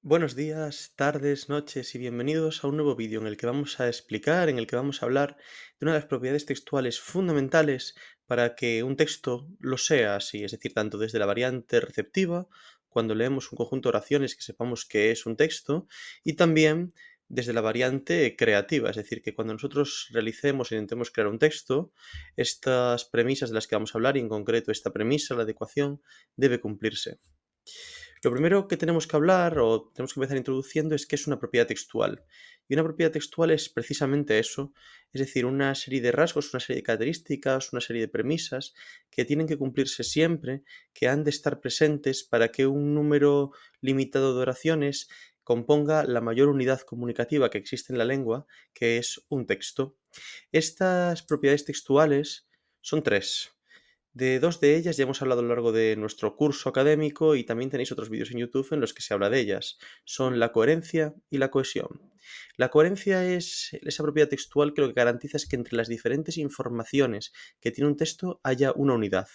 Buenos días, tardes, noches y bienvenidos a un nuevo vídeo en el que vamos a hablar de una de las propiedades textuales fundamentales para que un texto lo sea así, es decir, tanto desde la variante receptiva, cuando leemos un conjunto de oraciones que sepamos que es un texto, y también desde la variante creativa, es decir, que cuando nosotros realicemos e intentemos crear un texto, estas premisas de las que vamos a hablar, y en concreto esta premisa, la adecuación, debe cumplirse. Lo primero que tenemos que hablar o tenemos que empezar introduciendo es qué es una propiedad textual. Y una propiedad textual es precisamente eso, es decir, una serie de rasgos, una serie de características, una serie de premisas que tienen que cumplirse siempre, que han de estar presentes para que un número limitado de oraciones componga la mayor unidad comunicativa que existe en la lengua, que es un texto. Estas propiedades textuales son tres. De dos de ellas ya hemos hablado a lo largo de nuestro curso académico y también tenéis otros vídeos en YouTube en los que se habla de ellas. Son la coherencia y la cohesión. La coherencia es esa propiedad textual que lo que garantiza es que entre las diferentes informaciones que tiene un texto haya una unidad.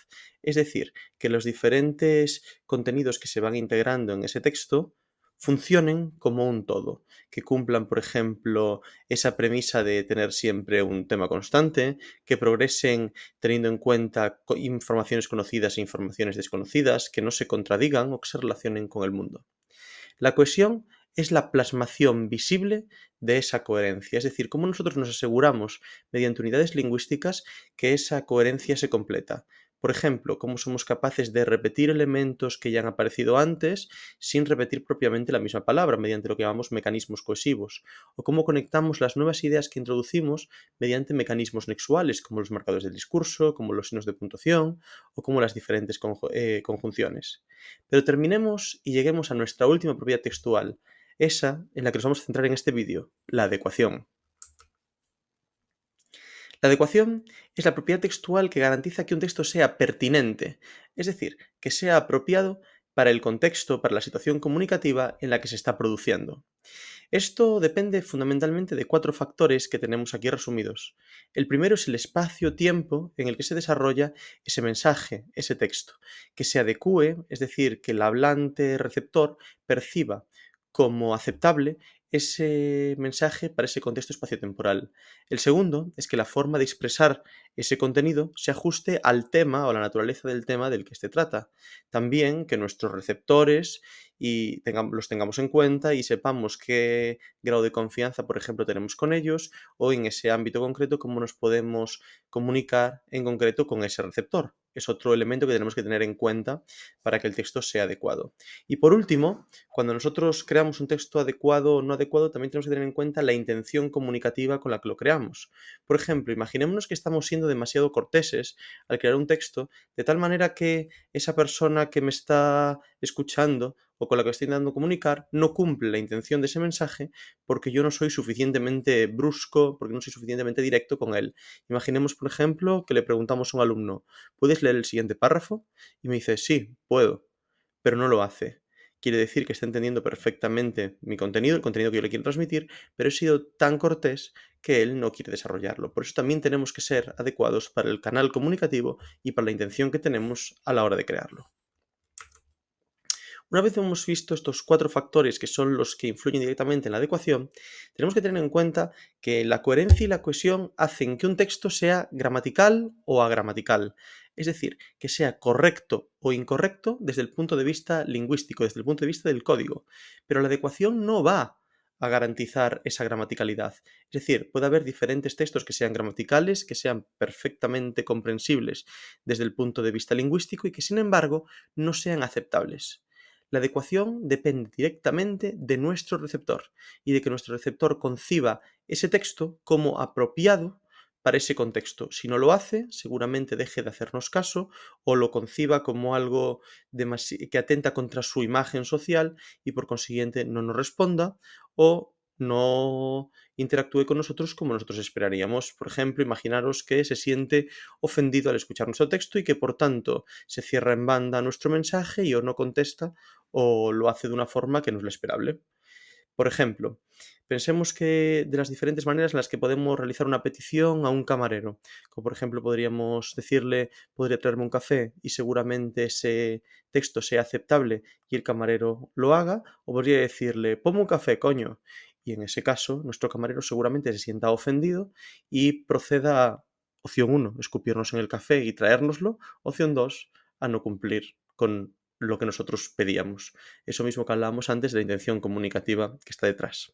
Es decir, que los diferentes contenidos que se van integrando en ese texto funcionen como un todo, que cumplan, por ejemplo, esa premisa de tener siempre un tema constante, que progresen teniendo en cuenta informaciones conocidas e informaciones desconocidas, que no se contradigan o que se relacionen con el mundo. La cohesión es la plasmación visible de esa coherencia, es decir, cómo nosotros nos aseguramos mediante unidades lingüísticas que esa coherencia se completa. Por ejemplo, cómo somos capaces de repetir elementos que ya han aparecido antes sin repetir propiamente la misma palabra, mediante lo que llamamos mecanismos cohesivos, o cómo conectamos las nuevas ideas que introducimos mediante mecanismos nexuales, como los marcadores del discurso, como los signos de puntuación o como las diferentes conjunciones. Pero terminemos y lleguemos a nuestra última propiedad textual, esa en la que nos vamos a centrar en este vídeo, la adecuación. La adecuación es la propiedad textual que garantiza que un texto sea pertinente, es decir, que sea apropiado para el contexto, para la situación comunicativa en la que se está produciendo. Esto depende fundamentalmente de cuatro factores que tenemos aquí resumidos. El primero es el espacio-tiempo en el que se desarrolla ese mensaje, ese texto, que se adecue, es decir, que el hablante receptor perciba como aceptable ese mensaje para ese contexto espaciotemporal. El segundo es que la forma de expresar ese contenido se ajuste al tema o a la naturaleza del tema del que se trata. También que nuestros receptores los tengamos en cuenta y sepamos qué grado de confianza, por ejemplo, tenemos con ellos o en ese ámbito concreto cómo nos podemos comunicar en concreto con ese receptor. Es otro elemento que tenemos que tener en cuenta para que el texto sea adecuado. Y por último, cuando nosotros creamos un texto adecuado o no adecuado, también tenemos que tener en cuenta la intención comunicativa con la que lo creamos. Por ejemplo, imaginémonos que estamos siendo demasiado corteses al crear un texto, de tal manera que esa persona que me está escuchando o con la que estoy intentando comunicar no cumple la intención de ese mensaje porque yo no soy suficientemente brusco, porque no soy suficientemente directo con él. Imaginemos, por ejemplo, que le preguntamos a un alumno, ¿puedes leer el siguiente párrafo? Y me dice, sí, puedo, pero no lo hace. Quiere decir que está entendiendo perfectamente mi contenido, el contenido que yo le quiero transmitir, pero he sido tan cortés que él no quiere desarrollarlo. Por eso también tenemos que ser adecuados para el canal comunicativo y para la intención que tenemos a la hora de crearlo. Una vez hemos visto estos cuatro factores que son los que influyen directamente en la adecuación, tenemos que tener en cuenta que la coherencia y la cohesión hacen que un texto sea gramatical o agramatical, es decir, que sea correcto o incorrecto desde el punto de vista lingüístico, desde el punto de vista del código. Pero la adecuación no va a garantizar esa gramaticalidad. Es decir, puede haber diferentes textos que sean gramaticales, que sean perfectamente comprensibles desde el punto de vista lingüístico y que, sin embargo, no sean aceptables. La adecuación depende directamente de nuestro receptor y de que nuestro receptor conciba ese texto como apropiado para ese contexto. Si no lo hace, seguramente deje de hacernos caso o lo conciba como algo que atenta contra su imagen social y por consiguiente no nos responda o no interactúe con nosotros como nosotros esperaríamos. Por ejemplo, imaginaros que se siente ofendido al escuchar nuestro texto y que por tanto se cierra en banda nuestro mensaje y o no contesta o lo hace de una forma que no es la esperable. Por ejemplo, pensemos que de las diferentes maneras en las que podemos realizar una petición a un camarero, como por ejemplo podríamos decirle, podría traerme un café y seguramente ese texto sea aceptable y el camarero lo haga, o podría decirle, ponme un café, coño. Y en ese caso, nuestro camarero seguramente se sienta ofendido y proceda a opción uno, escupirnos en el café y traérnoslo, opción 2, a no cumplir con lo que nosotros pedíamos. Eso mismo que hablábamos antes de la intención comunicativa que está detrás.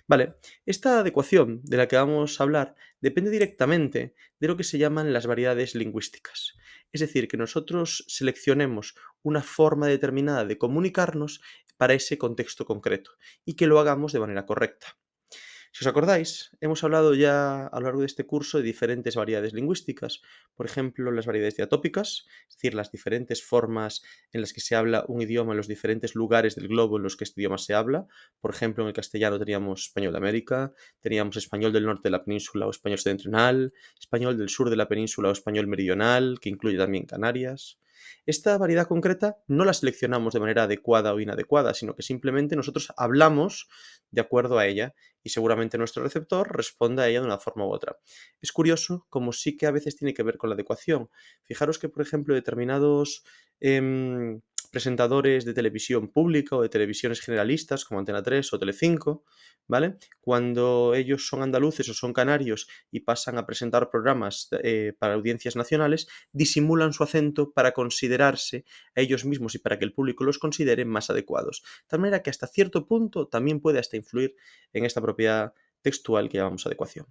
Vale, esta adecuación de la que vamos a hablar depende directamente de lo que se llaman las variedades lingüísticas. Es decir, que nosotros seleccionemos una forma determinada de comunicarnos para ese contexto concreto y que lo hagamos de manera correcta. Si os acordáis, hemos hablado ya a lo largo de este curso de diferentes variedades lingüísticas, por ejemplo, las variedades diatópicas, es decir, las diferentes formas en las que se habla un idioma en los diferentes lugares del globo en los que este idioma se habla. Por ejemplo, en el castellano teníamos español de América, teníamos español del norte de la península o español septentrional, español del sur de la península o español meridional, que incluye también Canarias. Esta variedad concreta no la seleccionamos de manera adecuada o inadecuada, sino que simplemente nosotros hablamos de acuerdo a ella y seguramente nuestro receptor responda a ella de una forma u otra. Es curioso como sí que a veces tiene que ver con la adecuación. Fijaros que, por ejemplo, determinados presentadores de televisión pública o de televisiones generalistas como Antena 3 o Telecinco, ¿vale? Cuando ellos son andaluces o son canarios y pasan a presentar programas para audiencias nacionales, disimulan su acento para considerarse a ellos mismos y para que el público los considere más adecuados. De tal manera que hasta cierto punto también puede hasta influir en esta propiedad textual que llamamos adecuación.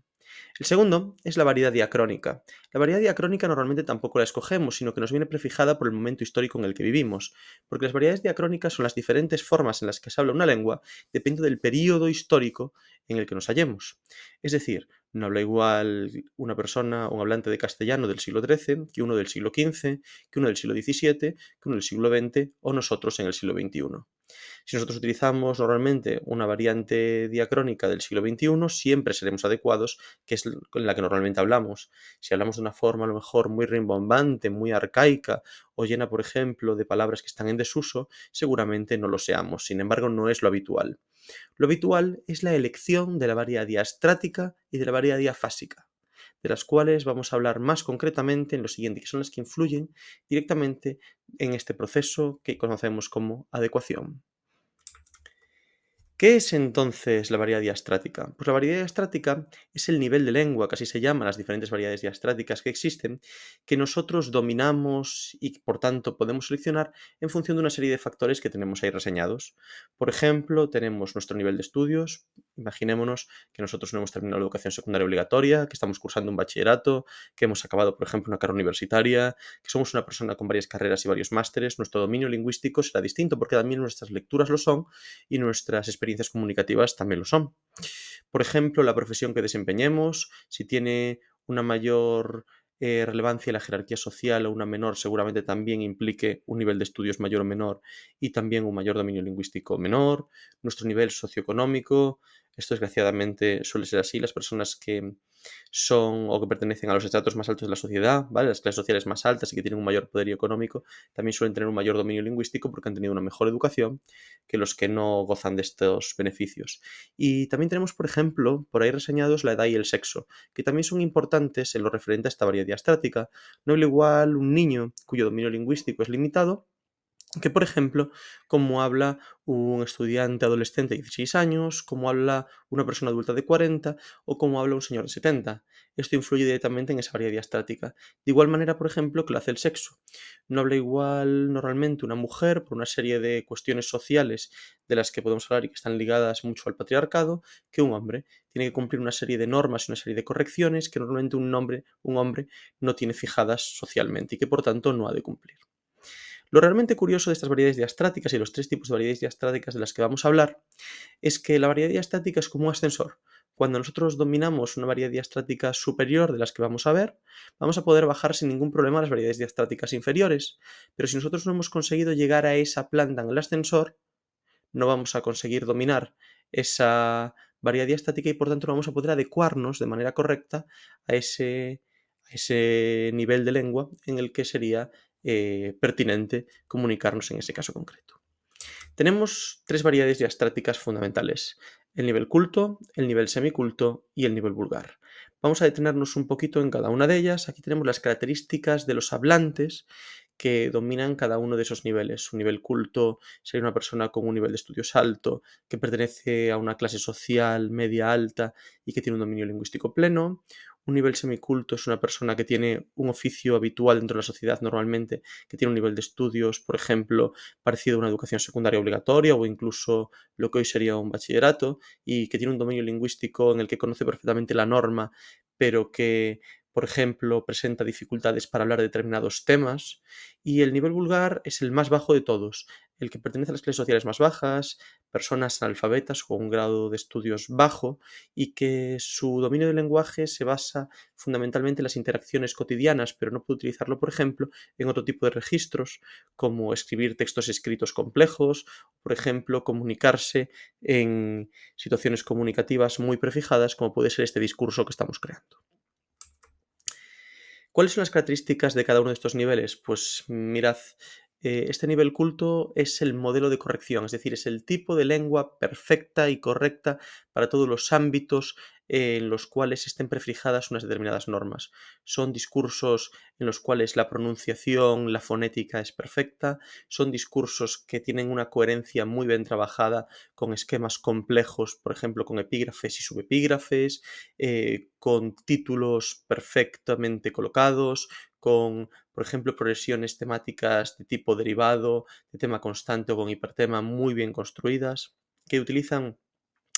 El segundo es la variedad diacrónica. La variedad diacrónica normalmente tampoco la escogemos, sino que nos viene prefijada por el momento histórico en el que vivimos, porque las variedades diacrónicas son las diferentes formas en las que se habla una lengua dependiendo del periodo histórico en el que nos hallemos. Es decir, no habla igual una persona, un hablante de castellano del siglo XIII, que uno del siglo XV, que uno del siglo XVII, que uno del siglo XX o nosotros en el siglo XXI. Si nosotros utilizamos normalmente una variante diacrónica del siglo XXI, siempre seremos adecuados, que es con la que normalmente hablamos. Si hablamos de una forma a lo mejor muy rimbombante, muy arcaica o llena, por ejemplo, de palabras que están en desuso, seguramente no lo seamos. Sin embargo, no es lo habitual. Lo habitual es la elección de la variedad diastrática y de la variedad diafásica, de las cuales vamos a hablar más concretamente en lo siguiente, que son las que influyen directamente en este proceso que conocemos como adecuación. ¿Qué es entonces la variedad diastrática? Pues la variedad diastrática es el nivel de lengua, que así se llaman las diferentes variedades diastráticas que existen, que nosotros dominamos y por tanto podemos seleccionar en función de una serie de factores que tenemos ahí reseñados. Por ejemplo, tenemos nuestro nivel de estudios. Imaginémonos que nosotros no hemos terminado la educación secundaria obligatoria, que estamos cursando un bachillerato, que hemos acabado, por ejemplo, una carrera universitaria, que somos una persona con varias carreras y varios másteres. Nuestro dominio lingüístico será distinto porque también nuestras lecturas lo son y nuestras experiencias comunicativas también lo son. Por ejemplo, la profesión que desempeñemos, si tiene una mayor relevancia en la jerarquía social o una menor, seguramente también implique un nivel de estudios mayor o menor y también un mayor dominio lingüístico menor, nuestro nivel socioeconómico. Esto desgraciadamente suele ser así. Las personas que son o que pertenecen a los estratos más altos de la sociedad, ¿vale? Las clases sociales más altas y que tienen un mayor poder económico, también suelen tener un mayor dominio lingüístico porque han tenido una mejor educación que los que no gozan de estos beneficios. Y también tenemos, por ejemplo, por ahí reseñados la edad y el sexo, que también son importantes en lo referente a esta variedad diastrática. No es igual un niño cuyo dominio lingüístico es limitado que, por ejemplo, como habla un estudiante adolescente de 16 años, como habla una persona adulta de 40 o como habla un señor de 70. Esto influye directamente en esa variedad diastrática. De igual manera, por ejemplo, que lo hace el sexo. No habla igual normalmente una mujer por una serie de cuestiones sociales de las que podemos hablar y que están ligadas mucho al patriarcado que un hombre. Tiene que cumplir una serie de normas y una serie de correcciones que normalmente un hombre no tiene fijadas socialmente y que por tanto no ha de cumplir. Lo realmente curioso de estas variedades diastráticas y los tres tipos de variedades diastráticas de las que vamos a hablar es que la variedad diastrática es como un ascensor. Cuando nosotros dominamos una variedad diastrática superior de las que vamos a ver, vamos a poder bajar sin ningún problema las variedades diastráticas inferiores. Pero si nosotros no hemos conseguido llegar a esa planta en el ascensor, no vamos a conseguir dominar esa variedad diastática y por tanto no vamos a poder adecuarnos de manera correcta a ese nivel de lengua en el que sería pertinente comunicarnos en ese caso concreto. Tenemos tres variedades diastráticas fundamentales: el nivel culto, el nivel semiculto y el nivel vulgar. Vamos a detenernos un poquito en cada una de ellas. Aquí tenemos las características de los hablantes que dominan cada uno de esos niveles. Un nivel culto sería una persona con un nivel de estudios alto, que pertenece a una clase social media alta y que tiene un dominio lingüístico pleno. Un nivel semiculto es una persona que tiene un oficio habitual dentro de la sociedad normalmente, que tiene un nivel de estudios, por ejemplo, parecido a una educación secundaria obligatoria o incluso lo que hoy sería un bachillerato, y que tiene un dominio lingüístico en el que conoce perfectamente la norma, pero que, por ejemplo, presenta dificultades para hablar de determinados temas. Y el nivel vulgar es el más bajo de todos, el que pertenece a las clases sociales más bajas, personas analfabetas con un grado de estudios bajo, y que su dominio del lenguaje se basa fundamentalmente en las interacciones cotidianas, pero no puede utilizarlo, por ejemplo, en otro tipo de registros, como escribir textos escritos complejos, por ejemplo, comunicarse en situaciones comunicativas muy prefijadas, como puede ser este discurso que estamos creando. ¿Cuáles son las características de cada uno de estos niveles? Pues mirad, este nivel culto es el modelo de corrección, es decir, es el tipo de lengua perfecta y correcta para todos los ámbitos en los cuales estén prefijadas unas determinadas normas. Son discursos en los cuales la pronunciación, la fonética es perfecta, son discursos que tienen una coherencia muy bien trabajada con esquemas complejos, por ejemplo, con epígrafes y subepígrafes, con títulos perfectamente colocados, con, por ejemplo, progresiones temáticas de tipo derivado, de tema constante o con hipertema muy bien construidas, que utilizan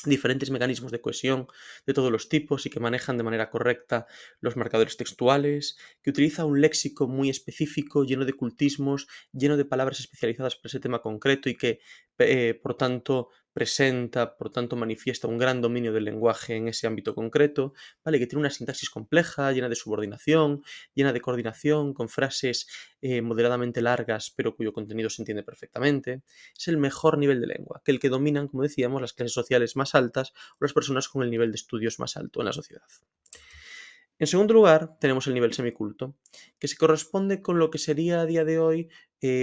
diferentes mecanismos de cohesión de todos los tipos y que manejan de manera correcta los marcadores textuales, que utiliza un léxico muy específico, lleno de cultismos, lleno de palabras especializadas para ese tema concreto y que, por tanto, presenta, por tanto, manifiesta un gran dominio del lenguaje en ese ámbito concreto, ¿vale? Que tiene una sintaxis compleja, llena de subordinación, llena de coordinación, con frases moderadamente largas, pero cuyo contenido se entiende perfectamente. Es el mejor nivel de lengua, que el que dominan, como decíamos, las clases sociales más altas o las personas con el nivel de estudios más alto en la sociedad. En segundo lugar, tenemos el nivel semiculto, que se corresponde con lo que sería a día de hoy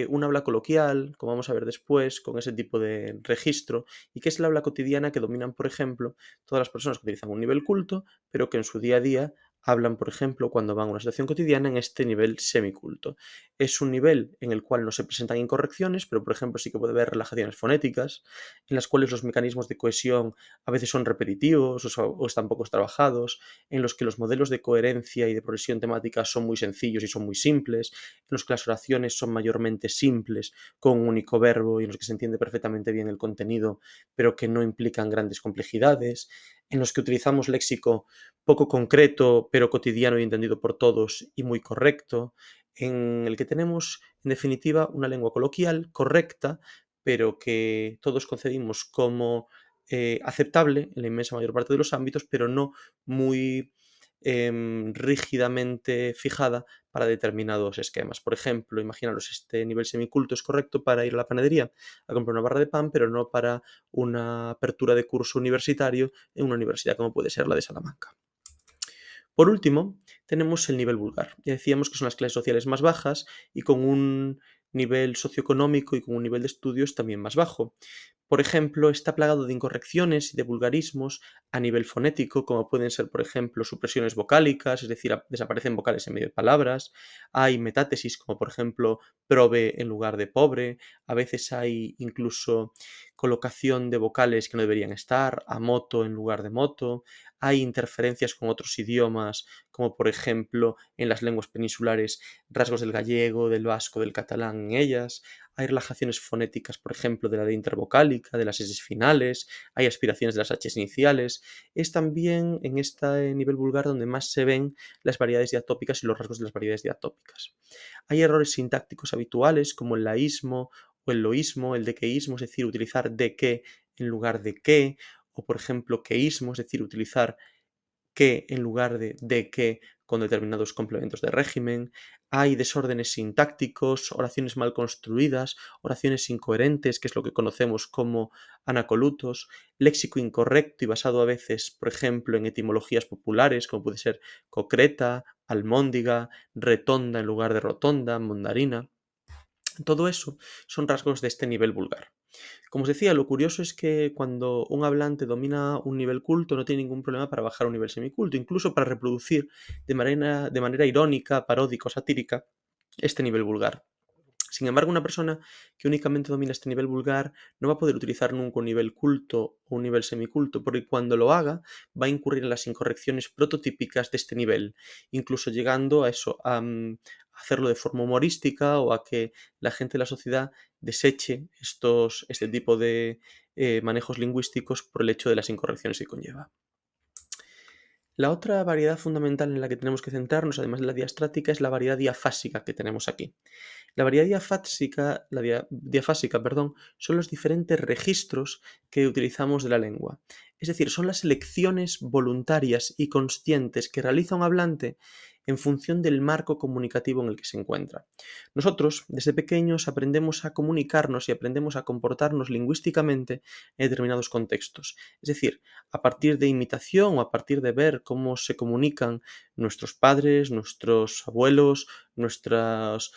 un habla coloquial, como vamos a ver después, con ese tipo de registro, y que es el habla cotidiana que dominan, por ejemplo, todas las personas que utilizan un nivel culto, pero que en su día a día hablan, por ejemplo, cuando van a una situación cotidiana en este nivel semiculto. Es un nivel en el cual no se presentan incorrecciones, pero, por ejemplo, sí que puede haber relajaciones fonéticas, en las cuales los mecanismos de cohesión a veces son repetitivos o están poco trabajados, en los que los modelos de coherencia y de progresión temática son muy sencillos y son muy simples, en los que las oraciones son mayormente simples, con un único verbo y en los que se entiende perfectamente bien el contenido, pero que no implican grandes complejidades, en los que utilizamos léxico poco concreto, pero cotidiano y entendido por todos y muy correcto, en el que tenemos, en definitiva, una lengua coloquial correcta, pero que todos concebimos como aceptable en la inmensa mayor parte de los ámbitos, pero no muy rígidamente fijada para determinados esquemas. Por ejemplo, imaginaros, este nivel semiculto es correcto para ir a la panadería a comprar una barra de pan, pero no para una apertura de curso universitario en una universidad como puede ser la de Salamanca. Por último, tenemos el nivel vulgar. Ya decíamos que son las clases sociales más bajas y con un nivel socioeconómico y con un nivel de estudios también más bajo. Por ejemplo, está plagado de incorrecciones y de vulgarismos a nivel fonético, como pueden ser, por ejemplo, supresiones vocálicas, es decir, desaparecen vocales en medio de palabras. Hay metátesis, como por ejemplo, prove en lugar de pobre. A veces hay incluso colocación de vocales que no deberían estar, a moto en lugar de moto. Hay interferencias con otros idiomas, como por ejemplo en las lenguas peninsulares, rasgos del gallego, del vasco, del catalán en ellas. Hay relajaciones fonéticas, por ejemplo, de la D intervocálica, de las S finales, hay aspiraciones de las H iniciales. Es también en este nivel vulgar donde más se ven las variedades diatópicas y los rasgos de las variedades diatópicas. Hay errores sintácticos habituales como el laísmo o el loísmo, el dequeísmo, es decir, utilizar de qué en lugar de qué, o por ejemplo queísmo, es decir, utilizar que en lugar de que con determinados complementos de régimen. Hay desórdenes sintácticos, oraciones mal construidas, oraciones incoherentes, que es lo que conocemos como anacolutos, léxico incorrecto y basado a veces, por ejemplo, en etimologías populares, como puede ser concreta, almóndiga, retonda en lugar de rotonda, mondarina. Todo eso son rasgos de este nivel vulgar. Como os decía, lo curioso es que cuando un hablante domina un nivel culto no tiene ningún problema para bajar a un nivel semiculto, incluso para reproducir de manera irónica, paródica o satírica este nivel vulgar. Sin embargo, una persona que únicamente domina este nivel vulgar no va a poder utilizar nunca un nivel culto o un nivel semiculto, porque cuando lo haga va a incurrir en las incorrecciones prototípicas de este nivel, incluso llegando a eso, a hacerlo de forma humorística o a que la gente de la sociedad deseche este tipo de manejos lingüísticos por el hecho de las incorrecciones que conlleva. La otra variedad fundamental en la que tenemos que centrarnos, además de la diastrática, es la variedad diafásica que tenemos aquí. La variedad diafásica, perdón, son los diferentes registros que utilizamos de la lengua. Es decir, son las elecciones voluntarias y conscientes que realiza un hablante en función del marco comunicativo en el que se encuentra. Nosotros, desde pequeños, aprendemos a comunicarnos y aprendemos a comportarnos lingüísticamente en determinados contextos. Es decir, a partir de imitación o a partir de ver cómo se comunican nuestros padres, nuestros abuelos, nuestras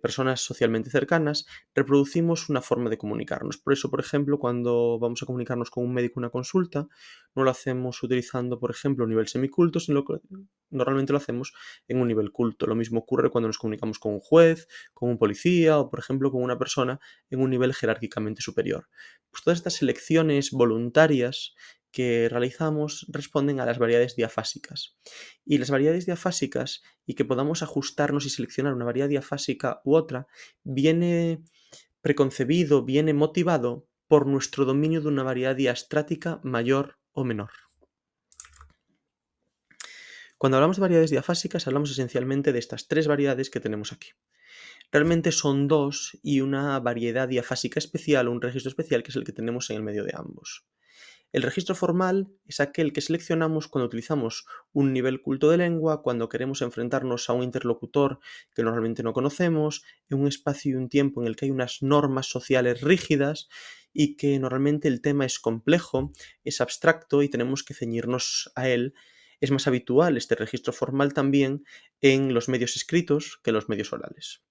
personas socialmente cercanas, reproducimos una forma de comunicarnos. Por eso, por ejemplo, cuando vamos a comunicarnos con un médico en una consulta, no lo hacemos utilizando, por ejemplo, un nivel semiculto, sino que normalmente lo hacemos en un nivel culto. Lo mismo ocurre cuando nos comunicamos con un juez, con un policía o, por ejemplo, con una persona en un nivel jerárquicamente superior. Pues todas estas elecciones voluntarias que realizamos responden a las variedades diafásicas. Y las variedades diafásicas, y que podamos ajustarnos y seleccionar una variedad diafásica u otra, viene preconcebido, viene motivado por nuestro dominio de una variedad diastrática mayor o menor. Cuando hablamos de variedades diafásicas, hablamos esencialmente de estas tres variedades que tenemos aquí. Realmente son dos y una variedad diafásica especial o un registro especial que es el que tenemos en el medio de ambos. El registro formal es aquel que seleccionamos cuando utilizamos un nivel culto de lengua, cuando queremos enfrentarnos a un interlocutor que normalmente no conocemos, en un espacio y un tiempo en el que hay unas normas sociales rígidas y que normalmente el tema es complejo, es abstracto y tenemos que ceñirnos a él. Es más habitual este registro formal también en los medios escritos que en los medios orales.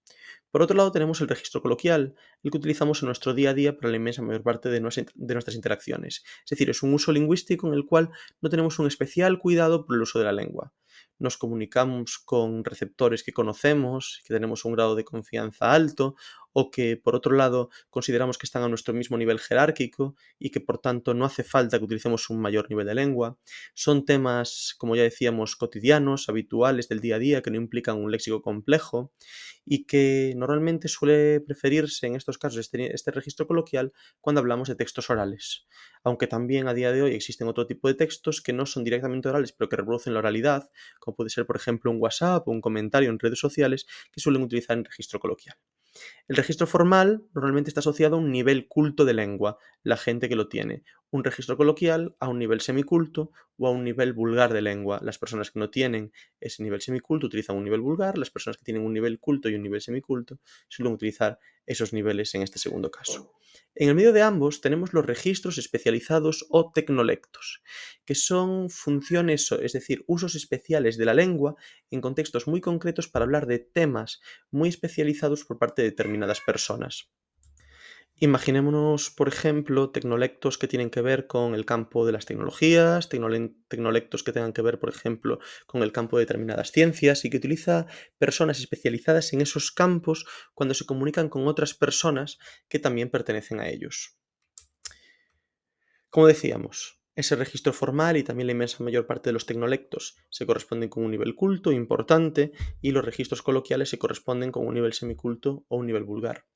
Por otro lado, tenemos el registro coloquial, el que utilizamos en nuestro día a día para la inmensa mayor parte de nuestras interacciones. Es decir, es un uso lingüístico en el cual no tenemos un especial cuidado por el uso de la lengua. Nos comunicamos con receptores que conocemos, que tenemos un grado de confianza alto o que, por otro lado, consideramos que están a nuestro mismo nivel jerárquico y que, por tanto, no hace falta que utilicemos un mayor nivel de lengua. Son temas, como ya decíamos, cotidianos, habituales del día a día, que no implican un léxico complejo y que normalmente suele preferirse en estos casos este registro coloquial cuando hablamos de textos orales, aunque también a día de hoy existen otro tipo de textos que no son directamente orales pero que reproducen la oralidad, como puede ser por ejemplo un WhatsApp o un comentario en redes sociales que suelen utilizar en registro coloquial. El registro formal normalmente está asociado a un nivel culto de lengua, la gente que lo tiene. Un registro coloquial a un nivel semiculto o a un nivel vulgar de lengua. Las personas que no tienen ese nivel semiculto utilizan un nivel vulgar, las personas que tienen un nivel culto y un nivel semiculto suelen utilizar esos niveles en este segundo caso. En el medio de ambos tenemos los registros especializados o tecnolectos, que son funciones, es decir, usos especiales de la lengua en contextos muy concretos para hablar de temas muy especializados por parte de determinadas personas. Imaginémonos, por ejemplo, tecnolectos que tienen que ver con el campo de las tecnologías, tecnolectos que tengan que ver, por ejemplo, con el campo de determinadas ciencias y que utiliza personas especializadas en esos campos cuando se comunican con otras personas que también pertenecen a ellos. Como decíamos, ese registro formal y también la inmensa mayor parte de los tecnolectos se corresponden con un nivel culto importante y los registros coloquiales se corresponden con un nivel semiculto o un nivel vulgar.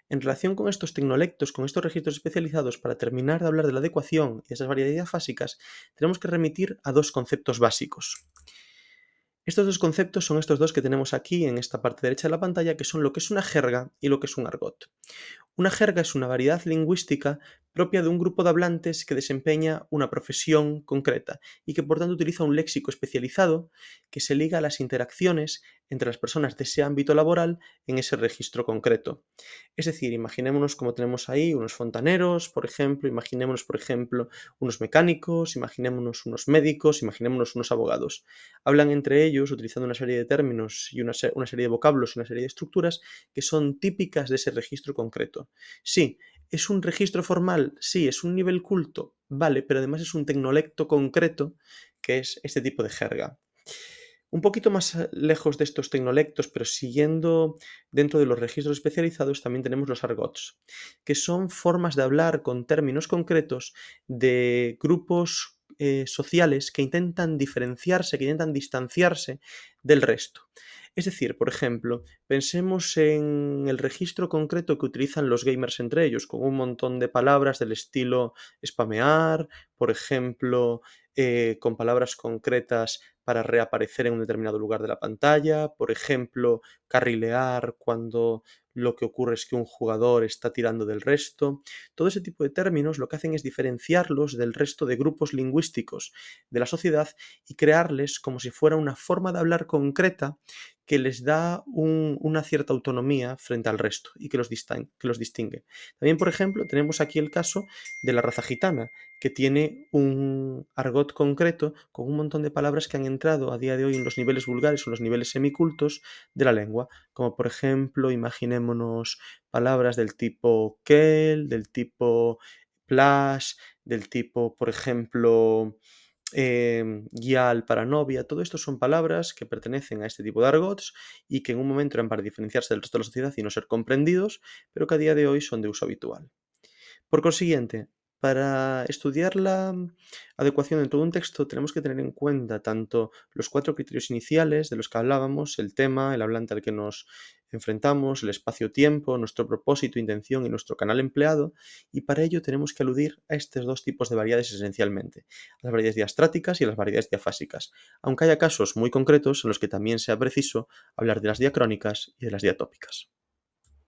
En relación con estos tecnolectos, con estos registros especializados, para terminar de hablar de la adecuación y esas variedades fásicas, tenemos que remitir a dos conceptos básicos. Estos dos conceptos son estos dos que tenemos aquí en esta parte derecha de la pantalla, que son lo que es una jerga y lo que es un argot. Una jerga es una variedad lingüística propia de un grupo de hablantes que desempeña una profesión concreta y que por tanto utiliza un léxico especializado que se liga a las interacciones entre las personas de ese ámbito laboral en ese registro concreto. Es decir, imaginémonos como tenemos ahí unos fontaneros, por ejemplo, imaginémonos, por ejemplo, unos mecánicos, imaginémonos unos médicos, imaginémonos unos abogados. Hablan entre ellos utilizando una serie de términos y una serie de vocablos y una serie de estructuras que son típicas de ese registro concreto. Sí, ¿Es un registro formal? Sí. ¿Es un nivel culto? Vale, pero además es un tecnolecto concreto que es este tipo de jerga. Un poquito más lejos de estos tecnolectos, pero siguiendo dentro de los registros especializados, también tenemos los argots, que son formas de hablar con términos concretos de grupos sociales que intentan diferenciarse, que intentan distanciarse del resto. Es decir, por ejemplo, pensemos en el registro concreto que utilizan los gamers entre ellos, con un montón de palabras del estilo spamear, por ejemplo, con palabras concretas para reaparecer en un determinado lugar de la pantalla, por ejemplo, carrilear cuando lo que ocurre es que un jugador está tirando del resto. Todo ese tipo de términos lo que hacen es diferenciarlos del resto de grupos lingüísticos de la sociedad y crearles como si fuera una forma de hablar concreta que les da una cierta autonomía frente al resto y que los distingue. También, por ejemplo, tenemos aquí el caso de la raza gitana, que tiene un argot concreto con un montón de palabras que han entrado a día de hoy en los niveles vulgares o en los niveles semicultos de la lengua, como por ejemplo, imaginémonos palabras del tipo kel, del tipo plash, del tipo, por ejemplo, guial para novia. Todo esto son palabras que pertenecen a este tipo de argots y que en un momento eran para diferenciarse del resto de la sociedad y no ser comprendidos, pero que a día de hoy son de uso habitual. Por consiguiente, para estudiar la adecuación de todo un texto tenemos que tener en cuenta tanto los 4 criterios iniciales de los que hablábamos, el tema, el hablante al que nos enfrentamos, el espacio-tiempo, nuestro propósito, intención y nuestro canal empleado, y para ello tenemos que aludir a estos 2 tipos de variedades esencialmente, a las variedades diastráticas y a las variedades diafásicas, aunque haya casos muy concretos en los que también sea preciso hablar de las diacrónicas y de las diatópicas.